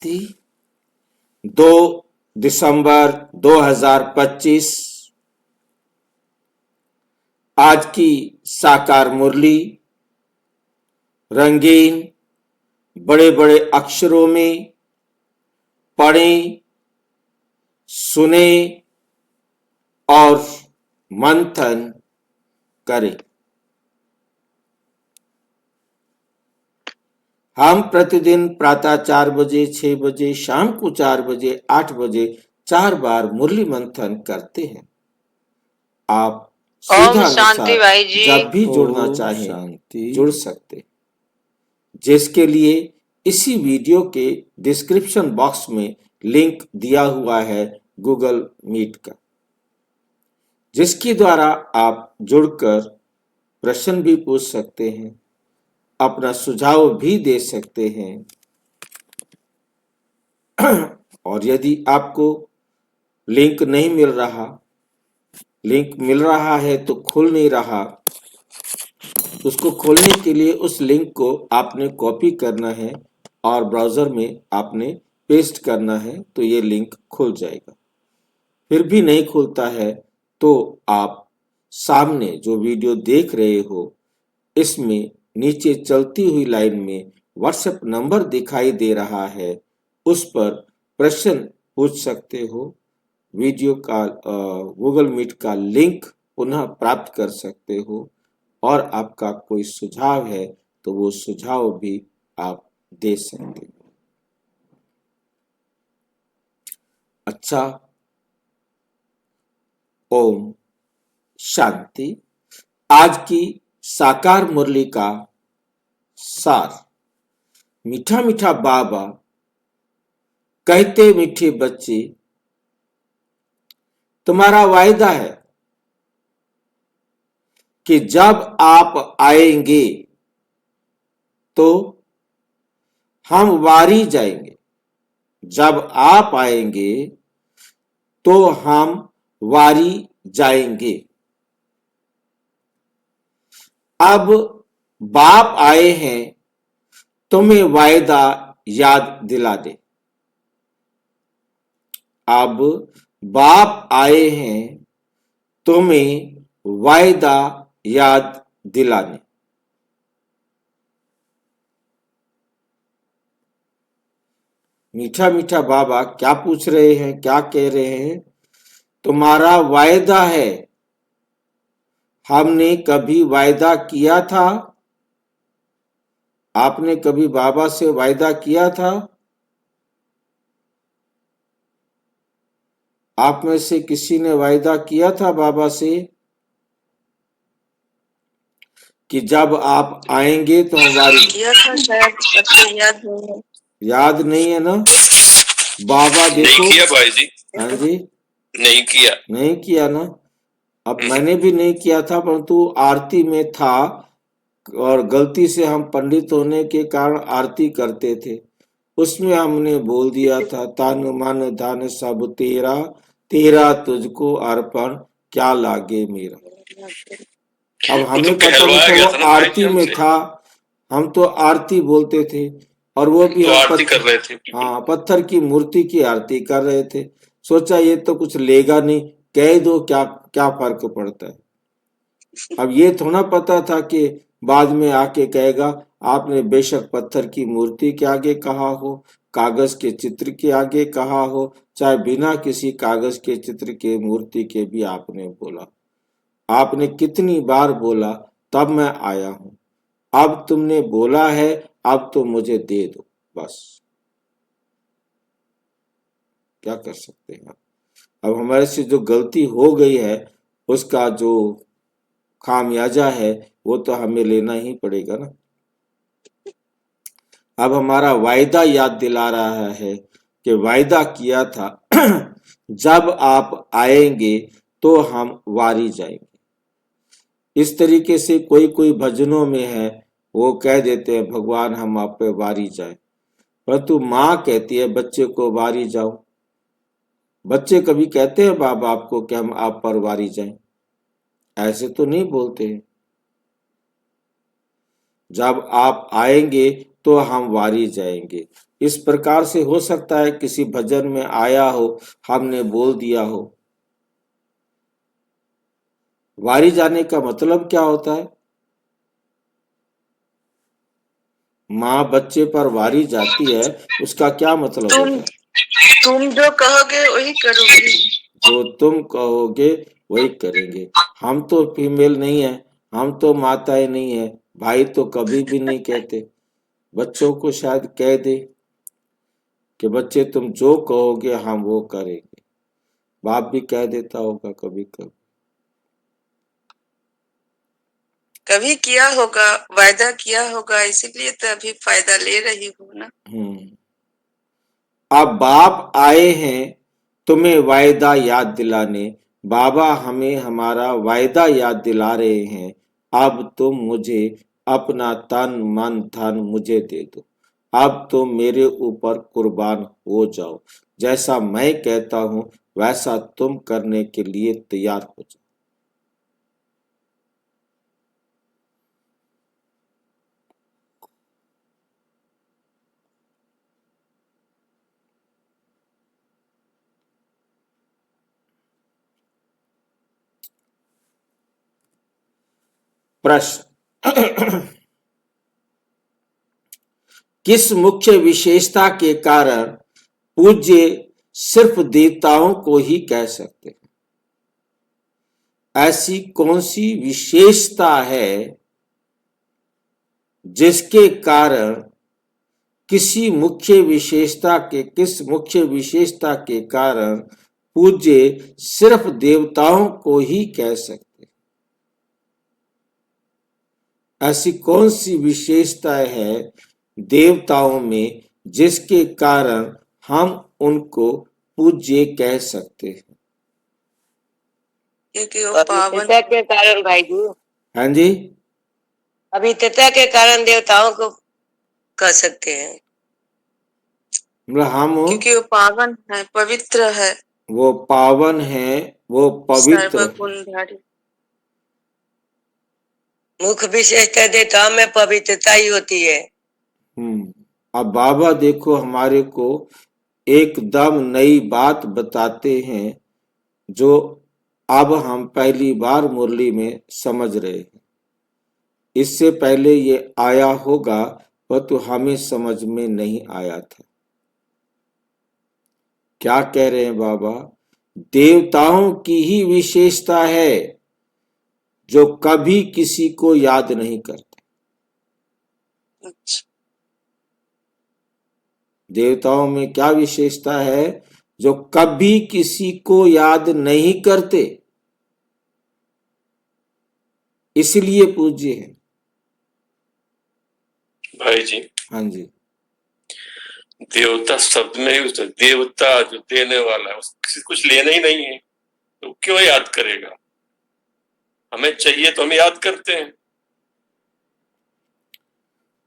शांति। 2 दिसंबर 2025 आज की साकार मुरली रंगीन बड़े बड़े अक्षरों में पढ़ें, सुने और मंथन करें। हम प्रतिदिन प्रातः 4 बजे, 6 बजे, शाम को 4 बजे, 8 बजे 4 बार मुरली मंथन करते हैं। आप ओम शांति भाई जी। जब भी जुड़ना चाहें जुड़ सकते, जिसके लिए इसी वीडियो के डिस्क्रिप्शन बॉक्स में लिंक दिया हुआ है गूगल मीट का, जिसके द्वारा आप जुड़कर प्रश्न भी पूछ सकते हैं, अपना सुझाव भी दे सकते हैं। और यदि आपको लिंक नहीं मिल रहा, लिंक मिल रहा है तो खुल नहीं रहा, उसको खोलने के लिए उस लिंक को आपने कॉपी करना है और ब्राउजर में आपने पेस्ट करना है तो ये लिंक खुल जाएगा। फिर भी नहीं खुलता है तो आप सामने जो वीडियो देख रहे हो इसमें नीचे चलती हुई लाइन में व्हाट्सएप नंबर दिखाई दे रहा है, उस पर प्रश्न पूछ सकते हो। वीडियो का गूगल मीट का लिंक पुनः प्राप्त कर सकते हो और आपका कोई सुझाव है तो वो सुझाव भी आप दे सकते हो। अच्छा, ओम शांति। आज की साकार मुरली का सार। मीठा मीठा बाबा कहते मीठे बच्चे, तुम्हारा वायदा है कि जब आप आएंगे तो हम वारी जाएंगे। जब आप आएंगे तो हम वारी जाएंगे। अब बाप आए हैं, तुम्हें वायदा याद दिला दे। अब बाप आए हैं, तुम्हें वायदा याद दिलाने। मीठा मीठा बाबा क्या पूछ रहे हैं, क्या कह रहे हैं? तुम्हारा वायदा है। हमने कभी वायदा किया था? आपने कभी बाबा से वायदा किया था? आप में से किसी ने वायदा किया था बाबा से कि जब आप आएंगे तो हमारी किया था शायद, याद नहीं है ना? बाबा देखो। नहीं किया भाई जी। हाँ जी, नहीं किया ना? अब मैंने भी नहीं किया था, परंतु आरती में था और गलती से हम पंडित होने के कारण आरती करते थे, उसमें हमने बोल दिया था, तन मन धन सब तेरा, तेरा तुझको अर्पण क्या लागे मेरा। अब हमें पता नहीं था वो आरती में था, हम तो आरती बोलते थे और वो भी तो हम आरती कर रहे थे। हाँ, पत्थर की मूर्ति की आरती कर रहे थे। सोचा ये तो कुछ लेगा नहीं, कह दो, क्या क्या फर्क पड़ता है। अब ये थोड़ा पता था कि बाद में आके कहेगा आपने बेशक पत्थर की मूर्ति के आगे कहा हो, कागज के चित्र के आगे कहा हो, चाहे बिना किसी कागज के चित्र के मूर्ति के भी आपने बोला। आपने कितनी बार बोला, तब मैं आया हूं। अब तुमने बोला है, अब तो मुझे दे दो बस। क्या कर सकते हैं। अब हमारे से जो गलती हो गई है उसका जो खामियाजा है वो तो हमें लेना ही पड़ेगा ना। अब हमारा वायदा याद दिला रहा है कि वायदा किया था जब आप आएंगे तो हम वारी जाएंगे। इस तरीके से कोई कोई भजनों में है, वो कह देते हैं भगवान हम आप पे वारी जाए, परंतु माँ कहती है बच्चे को वारी जाओ। बच्चे कभी कहते हैं बाप बाप को कि हम आप पर वारी जाएं? ऐसे तो नहीं बोलते हैं। जब आप आएंगे तो हम वारी जाएंगे। इस प्रकार से हो सकता है किसी भजन में आया हो, हमने बोल दिया हो। वारी जाने का मतलब क्या होता है? माँ बच्चे पर वारी जाती है, उसका क्या मतलब होता है? तुम जो कहोगे वही करोगी। जो तुम कहोगे वही करेंगे। हम तो फीमेल नहीं है, हम तो माताएं नहीं है, भाई तो कभी भी नहीं कहते। बच्चों को शायद कह दे कि बच्चे तुम जो कहोगे हम वो करेंगे। बाप भी कह देता होगा कभी कभी। कभी किया होगा, वायदा किया होगा, इसीलिए तो अभी फायदा ले रही हूँ ना। अब बाप आए हैं तुम्हें वायदा याद दिलाने। बाबा हमें हमारा वायदा याद दिला रहे हैं। अब तुम मुझे अपना तन मन धन मुझे दे दो। अब तुम मेरे ऊपर कुर्बान हो जाओ। जैसा मैं कहता हूं वैसा तुम करने के लिए तैयार हो जाओ। प्रश्न किस मुख्य विशेषता के कारण पूज्य सिर्फ देवताओं को ही कह सकते हैं? ऐसी कौन सी विशेषता है जिसके कारण किस मुख्य विशेषता के कारण पूज्य सिर्फ देवताओं को ही कह सकते? ऐसी कौन सी विशेषता है देवताओं में जिसके कारण हम उनको पूज्य कह सकते हैं? क्योंकि वो पवित्रता के कारण भाई जी। हाँ जी, पवित्रता के कारण देवताओं को कह सकते हैं। हम क्योंकि वो पावन है, पवित्र है, वो पावन है, वो पवित्र है। सर्वगुणधारी। मुख्य विशेषता देवताओं में पवित्रता ही होती है। अब बाबा देखो हमारे को एकदम नई बात बताते हैं जो अब हम पहली बार मुरली में समझ रहे हैं। इससे पहले ये आया होगा परंतु हमें समझ में नहीं आया था। क्या कह रहे हैं बाबा? देवताओं की ही विशेषता है जो कभी किसी को याद नहीं करते। देवताओं में क्या विशेषता है? जो कभी किसी को याद नहीं करते, इसलिए पूज्य है। भाई जी, हाँ जी, देवता शब्द में ही देवता जो देने वाला है उससे कुछ लेना ही नहीं है, तो क्यों याद करेगा? हमें चाहिए तो हम याद करते हैं।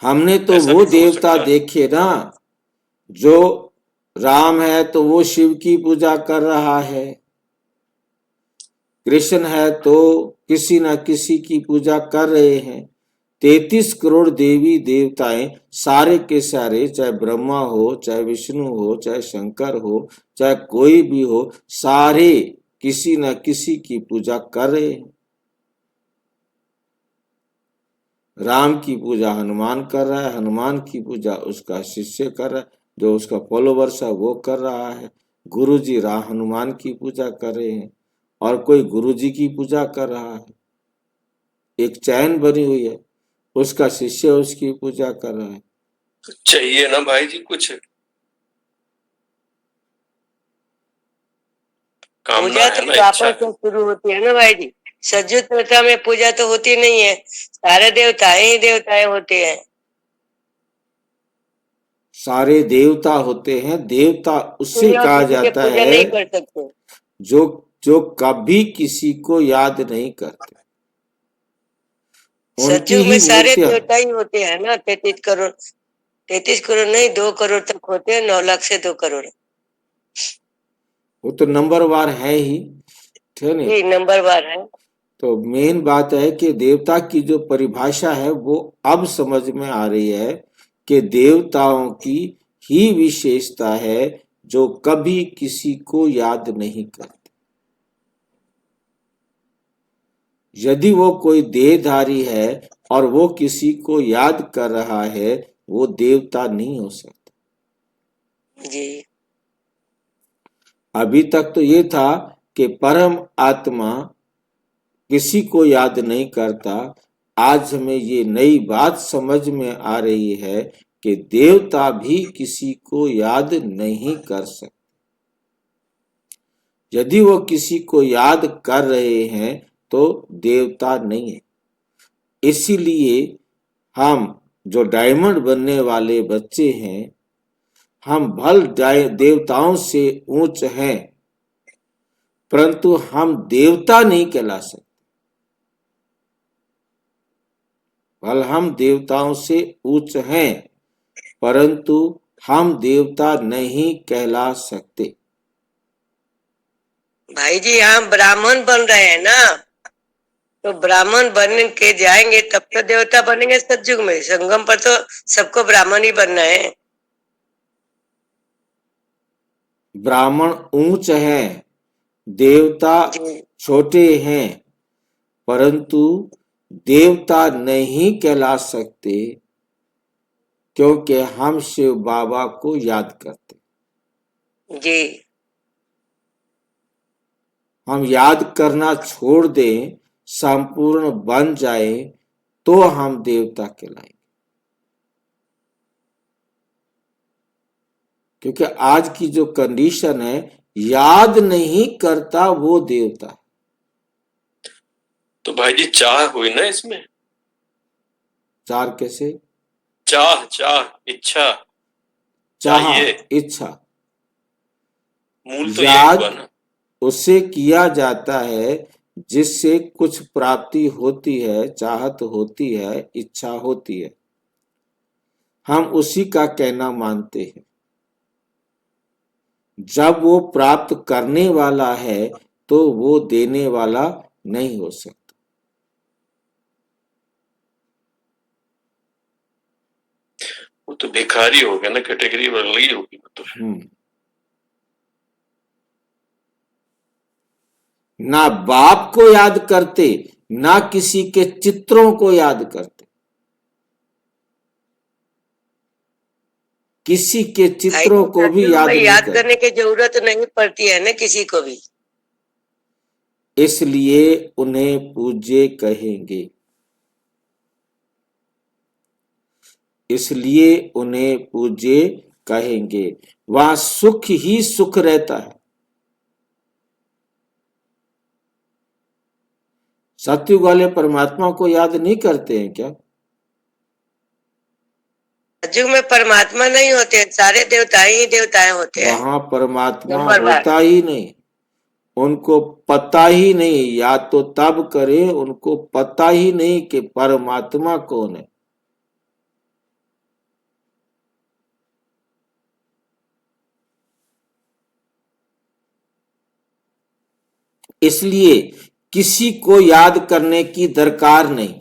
हमने तो वो देवता देखे ना, जो राम है तो वो शिव की पूजा कर रहा है, कृष्ण है तो किसी न किसी की पूजा कर रहे हैं। 33 करोड़ देवी देवताएं सारे के सारे, चाहे ब्रह्मा हो, चाहे विष्णु हो, चाहे शंकर हो, चाहे कोई भी हो, सारे किसी न किसी की पूजा कर रहे हैं। राम की पूजा हनुमान कर रहा है, हनुमान की पूजा उसका शिष्य कर रहा है, जो उसका फॉलोवर्स है वो कर रहा है। गुरुजी हनुमान की पूजा कर रहे हैं और कोई गुरुजी की पूजा कर रहा है। एक चैन बनी हुई है, उसका शिष्य उसकी पूजा कर रहा है। तो चाहिए ना भाई जी कुछ पूजा तो द्वापर से शुरू होती है ना भाई जी। सज्जु त्रेता में पूजा तो होती नहीं है, सारे देवताएं ही देवताएं होते हैं। सारे देवता होते हैं। देवता उससे कहा जाता है नहीं कर सकते जो जो कभी किसी को याद नहीं करते। सज्जु में सारे देवता ही होते हैं ना। 33 करोड़ नहीं, 2 करोड़ तक होते हैं। 9 लाख से 2 करोड़ वो तो नंबरवार है ही, ठीक है, नंबरवार है। तो मेन बात है कि देवता की जो परिभाषा है वो अब समझ में आ रही है कि देवताओं की ही विशेषता है जो कभी किसी को याद नहीं करते। यदि वो कोई देहधारी है और वो किसी को याद कर रहा है, वो देवता नहीं हो सकता। जी अभी तक तो ये था कि परम आत्मा किसी को याद नहीं करता। आज हमें ये नई बात समझ में आ रही है कि देवता भी किसी को याद नहीं कर सकते। यदि वो किसी को याद कर रहे हैं तो देवता नहीं है। इसीलिए हम जो डायमंड बनने वाले बच्चे हैं, हम भल देवताओं से ऊंच हैं, परंतु हम देवता नहीं कहला सकते। भल हम देवताओं से उच्च हैं, परंतु हम देवता नहीं कहला सकते। भाई जी, हम ब्राह्मण बन रहे हैं ना, तो ब्राह्मण बन के जाएंगे तब तो देवता बनेंगे सतयुग में। संगम पर तो सबको ब्राह्मण ही बनना है। ब्राह्मण ऊंच हैं, देवता जी छोटे हैं, परंतु देवता नहीं कहला सकते, क्योंकि हम शिव बाबा को याद करते। जी हम याद करना छोड़ दें, संपूर्ण बन जाए, तो हम देवता कहलाएंगे। क्योंकि आज की जो कंडीशन है, याद नहीं करता वो देवता है। तो भाई जी चाह हुई ना इसमें? चार कैसे? चाह चाह इच्छा चाह चाहिए, इच्छा। मूल तो यही याद हुआ ना। उससे किया जाता है जिससे कुछ प्राप्ति होती है, चाहत होती है, इच्छा होती है। हम उसी का कहना मानते हैं। जब वो प्राप्त करने वाला है तो वो देने वाला नहीं हो सकता। वो तो भिखारी हो गया ना, कैटेगरी बदल गई होगी वो तो। ना बाप को याद करते, ना किसी के चित्रों को याद करते। किसी के चित्रों को भी याद नहीं याद करते। करने की जरूरत नहीं पड़ती है ना किसी को भी। इसलिए उन्हें पूज्य कहेंगे। इसलिए उन्हें पूज्य कहेंगे। वहां सुख ही सुख रहता है। सतयुग वाले परमात्मा को याद नहीं करते हैं क्या? सतयुग में परमात्मा नहीं होते, सारे देवता ही देवताएं होते हैं। वहां परमात्मा होता ही नहीं। उनको पता ही नहीं, या तो तब करे उनको पता ही नहीं कि परमात्मा कौन है। इसलिए किसी को याद करने की दरकार नहीं।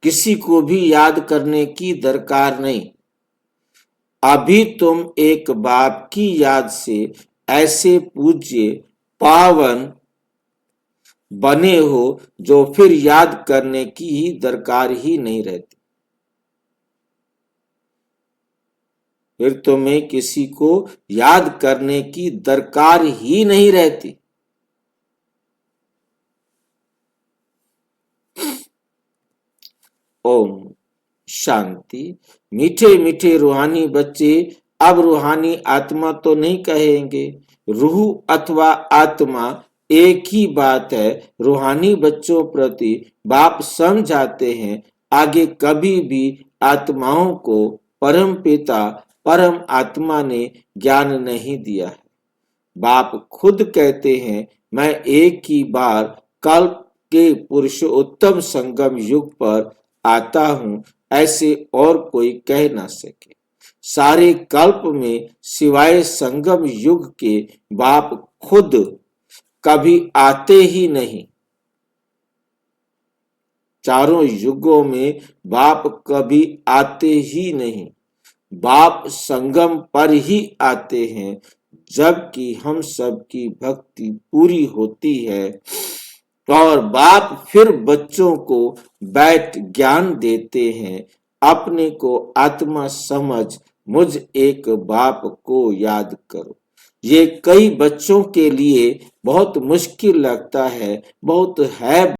किसी को भी याद करने की दरकार नहीं। अभी तुम एक बाप की याद से ऐसे पूज्य पावन बने हो जो फिर याद करने की ही दरकार ही नहीं रहती। फिर तुम्हें किसी को याद करने की दरकार ही नहीं रहती। ओम शांति। मीठे मीठे रूहानी बच्चे अब रूहानी आत्मा तो नहीं कहेंगे। रूह अथवा आत्मा एक ही बात है। रूहानी बच्चों प्रति बाप समझाते हैं, आगे कभी भी आत्माओं को परम पिता परम आत्मा ने ज्ञान नहीं दिया है। बाप खुद कहते हैं, मैं एक ही बार कल्प के पुरुषोत्तम संगम युग पर आता हूं, ऐसे और कोई कह ना सके। सारे कल्प में सिवाय संगम युग के बाप खुद कभी आते ही नहीं। चारों युगों में बाप कभी आते ही नहीं। बाप संगम पर ही आते हैं, जबकि हम सबकी भक्ति पूरी होती है और बाप फिर बच्चों को बैठ ज्ञान देते हैं। अपने को आत्मा समझ मुझ एक बाप को याद करो। ये कई बच्चों के लिए बहुत मुश्किल लगता है, बहुत है